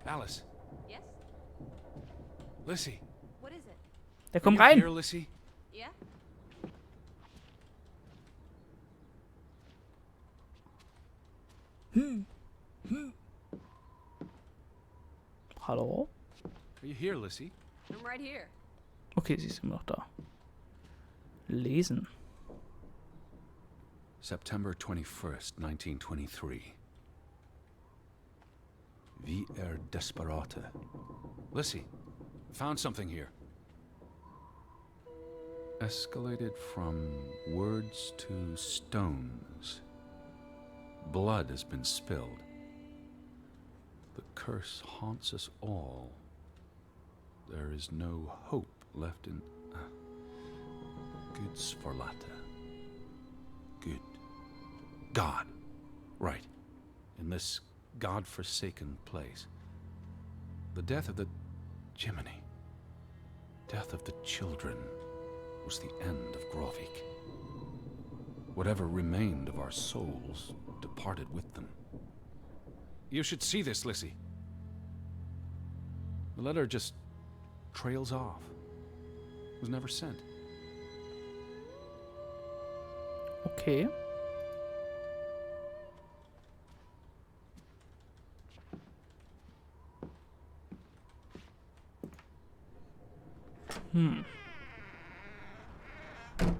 Alice. Yes? Lissy. What is it? Der kommt Are you rein. here, Lissy? Yeah? Hallo? Are you here, Lissy? I'm right here. Okay, sie ist immer noch da. Lesen. September 21st, 1923. Wie desperate. Lissy, found something here. Escalated from words to stones. Blood has been spilled. The curse haunts us all. There is no hope left in... Gudsforlate. Good. God. Right. In this God-forsaken place. The death of the... Jiminy. Death of the children was the end of Grovik. Whatever remained of our souls departed with them. You should see this, Lissy. The letter just trails off. Was never sent. Okay.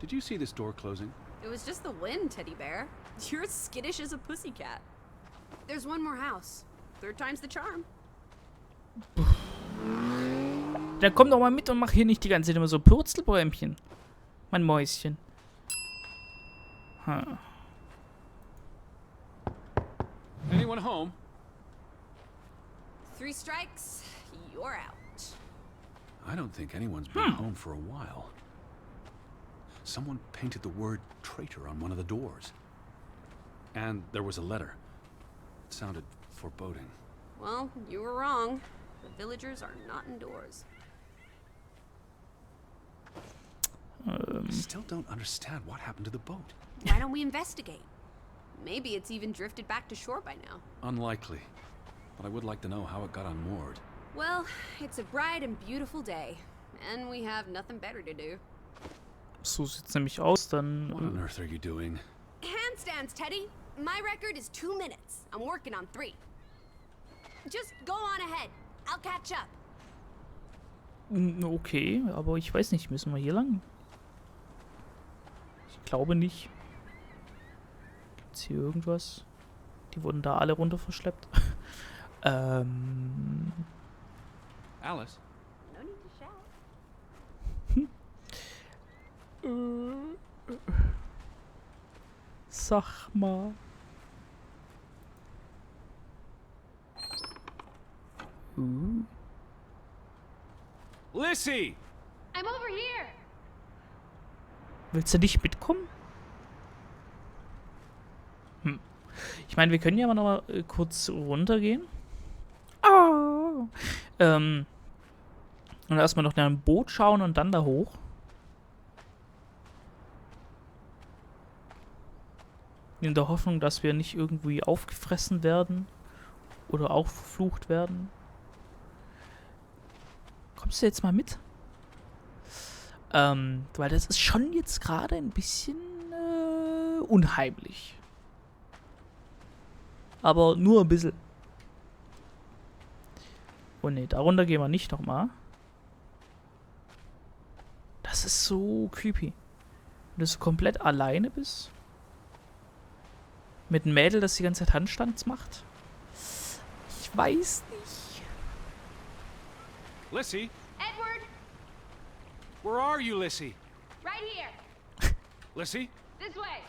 Did you see this door closing? It was just the wind, teddy bear. You're as skittish as a pussycat. There's one more house. Third time's the charm. Dann komm doch mal mit und mach hier nicht die ganze Zeit immer so Purzelbäumchen. Mein Mäuschen. Hm. Anyone home? 3 strikes, you're out. I don't think anyone's been home for a while. Someone painted the word traitor on one of the doors. And there was a letter. It sounded foreboding. Well, you were wrong. The villagers are not indoors. I still don't understand what happened to the boat. Why don't we investigate? Maybe it's even drifted back to shore by now. Unlikely. But I would like to know how it got unmoored. Well, it's a bright and beautiful day. And we have nothing better to do. So sieht's nämlich aus, What on dann... earth are you doing? Handstands, Teddy. My record is 2 minutes. I'm working on 3. Just go on ahead. I'll catch up. Okay, aber ich weiß nicht, müssen wir hier lang? Ich glaube nicht. Gibt's hier irgendwas? Die wurden da alle runter verschleppt. Alice? No need to shout. Sag mal. Lissy! I'm over here. Willst du nicht mitkommen? Ich meine, wir können ja mal noch mal kurz runtergehen. Oh. Und erstmal noch nach einem Boot schauen und dann da hoch. In der Hoffnung, dass wir nicht irgendwie aufgefressen werden oder auch verflucht werden. Kommst du jetzt mal mit? Weil das ist schon jetzt gerade ein bisschen unheimlich. Aber nur ein bisschen. Oh ne, darunter gehen wir nicht nochmal. Das ist so creepy. Wenn du so komplett alleine bist. Mit einem Mädel, das die ganze Zeit Handstands macht. Ich weiß nicht. Lissy? Edward, Where are you, Lissy? right here. Lissy? This way.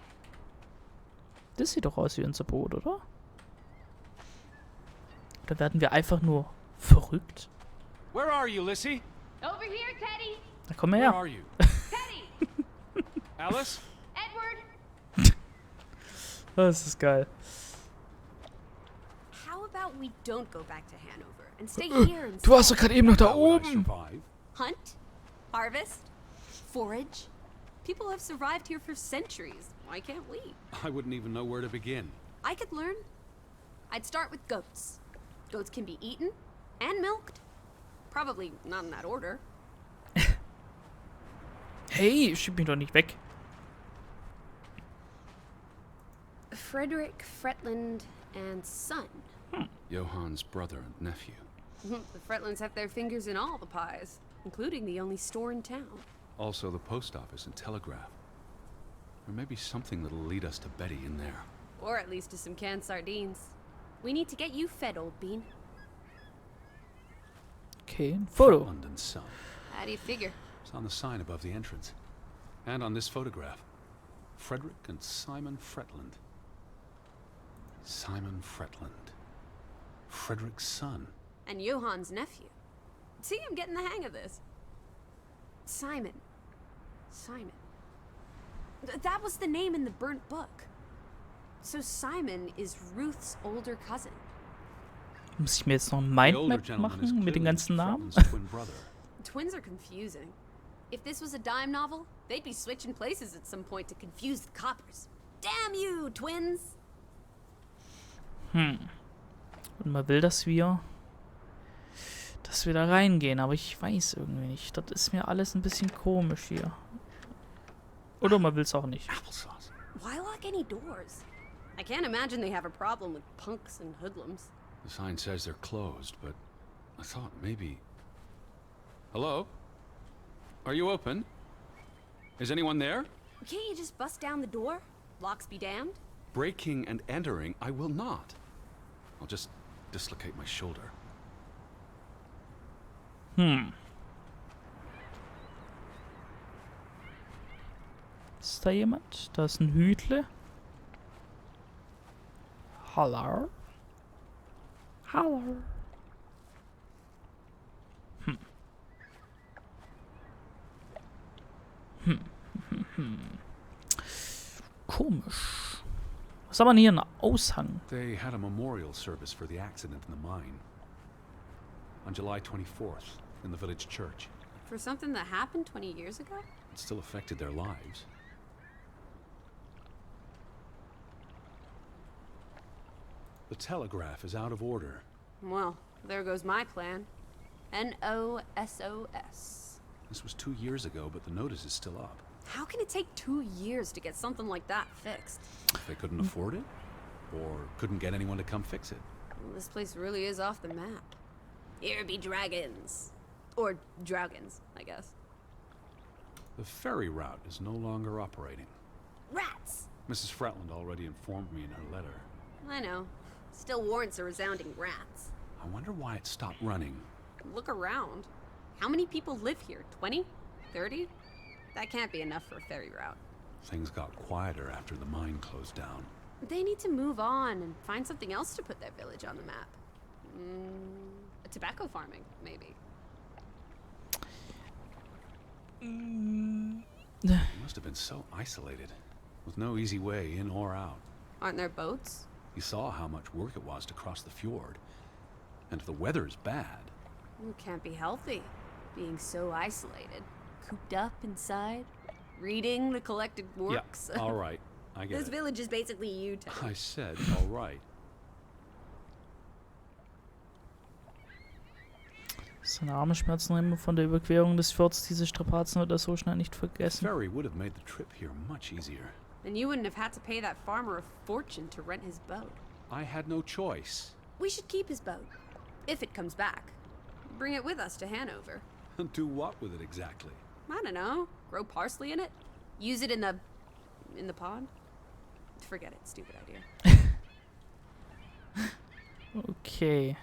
Das sieht doch aus wie unser Boot, oder? Oder werden wir einfach nur verrückt? Where are you, Lissy? Over here, Teddy. Na komm mal Where her. are you? Teddy. Alice? Edward. Das ist geil. How about we don't go back to Hanover and stay here and Du warst doch gerade eben noch da How would I oben. survive? hunt, harvest, forage? People have survived here for centuries. Why can't we? I wouldn't even know where to begin. I could learn. I'd start with goats. Goats can be eaten, And milked. Probably not in that order. Hey, schieb mich doch nicht weg. Frederick Fretland and son. Johann's brother and nephew. The Fretlands have their fingers in all the pies, including the only store in town. Also the post office and telegraph. There may be something that'll lead us to Betty in there. Or at least to some canned sardines. We need to get you fed, old bean. Okay, ein Foto. Fretland and Son. How do you figure? It's on the sign above the entrance. And on this photograph. Frederick and Simon Fretland. Simon Fretland. Frederick's son. And Johann's nephew. See, I'm getting the hang of this. Simon. That was the name in the burnt book. So Simon is Ruth's older cousin. Muss ich mir jetzt noch ein The older Mindmap gentleman is machen mit den clearly ganzen Namen? Fretland's twin brother. Twins are confusing. If this was a dime novel, they'd be switching places at some point to confuse the coppers. Damn you, twins! Und man will, dass wir da reingehen, aber ich weiß irgendwie nicht. Das ist mir alles ein bisschen komisch hier. Oder man will es auch nicht. Applesauce. Why lock any doors? I can't imagine they have a problem with punks and hoodlums. The sign says they're closed, but I thought maybe... Hello? Are you open? Is anyone there? Can't you just bust down the door? Locks be damned. Breaking and entering, I will not. I'll just dislocate my shoulder. Ist da jemand? Da ist ein Hütle. Hallo? Hallo? Komisch. Was haben wir denn hier? Ein Aushang. They had a memorial service for the accident in the mine. On July 24th, in the village church. For something that happened 20 years ago? It still affected their lives. The telegraph is out of order. Well, there goes my plan. NOSOS. This was 2 years ago, but the notice is still up. How can it take 2 years to get something like that fixed? If they couldn't afford it, or couldn't get anyone to come fix it. Well, this place really is off the map. Here be dragons. Or Draugans, I guess. The ferry route is no longer operating. Rats! Mrs. Fretland already informed me in her letter. I know. Still warrants a resounding rats. I wonder why it stopped running. Look around. How many people live here? 20? 30? That can't be enough for a ferry route. Things got quieter after the mine closed down. They need to move on and find something else to put their village on the map. Tobacco farming, maybe. They must have been so isolated, with no easy way in or out. Aren't there boats? You saw how much work it was to cross the fjord. And if the weather is bad... It can't be healthy, being so isolated. Cooped up inside, reading the collected works. Yeah, all right. I get This it. village is basically you, Teddy. I said, all right. Seine Arme schmerzen immer von der Überquerung des Fjords. Diese Strapazen wird er so schnell nicht The vergessen. ferry would have made the trip here much easier. And you wouldn't have had to pay that farmer a fortune to rent his boat. I had no choice. We should keep his boat, if it comes back. Bring it with us to Hanover. Do what with it exactly? I don't know. Grow parsley in it? Use it in the pond? Forget it. Stupid idea. Okay.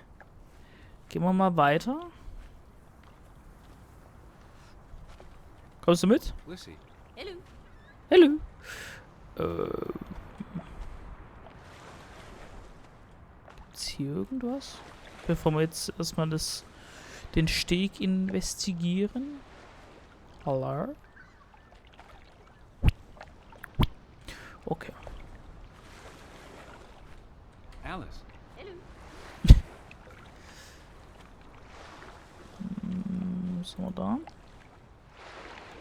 Gehen wir mal weiter. Kommst du mit? Lissy, Hello. Hallo. Gibt's hier irgendwas? Bevor wir jetzt erstmal den Steg investigieren. Hallo? Okay. Alice. Hello. Was haben wir da?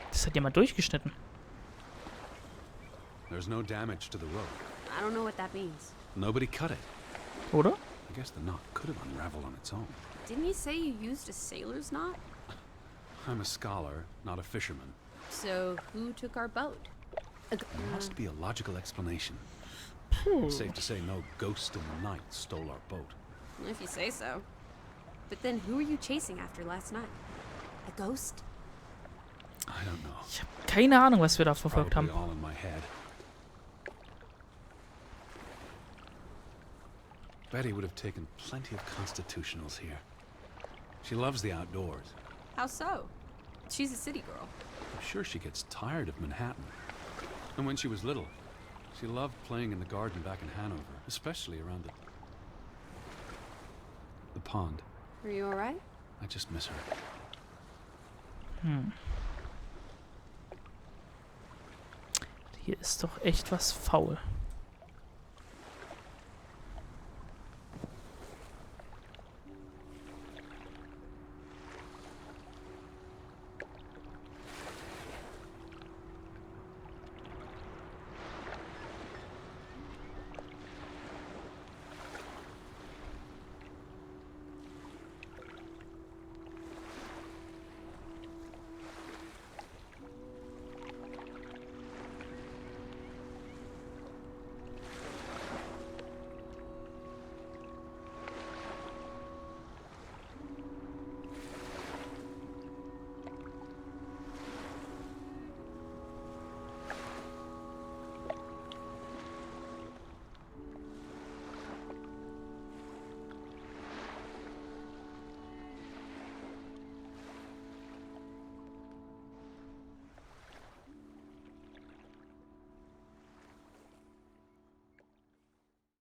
Das hat jemand durchgeschnitten. There's no damage to the rope. I don't know what that means. Nobody cut it. Oder? I guess the knot could have unraveled on its own. Didn't you say you used a sailor's knot? I'm a scholar, not a fisherman. So who took our boat? There must be a logical explanation. Safe to say no ghost in the night stole our boat. If you say so. But then who were you chasing after last night? A ghost? I don't know. Ich habe keine Ahnung, was wir da verfolgt Probably haben. all in my head. Betty would have taken plenty of constitutionals here. She loves the outdoors. How so? She's a city girl. I'm sure she gets tired of Manhattan. And when she was little, she loved playing in the garden back in Hanover, especially around the pond. Are you alright? I just miss her. Hier ist doch echt was faul.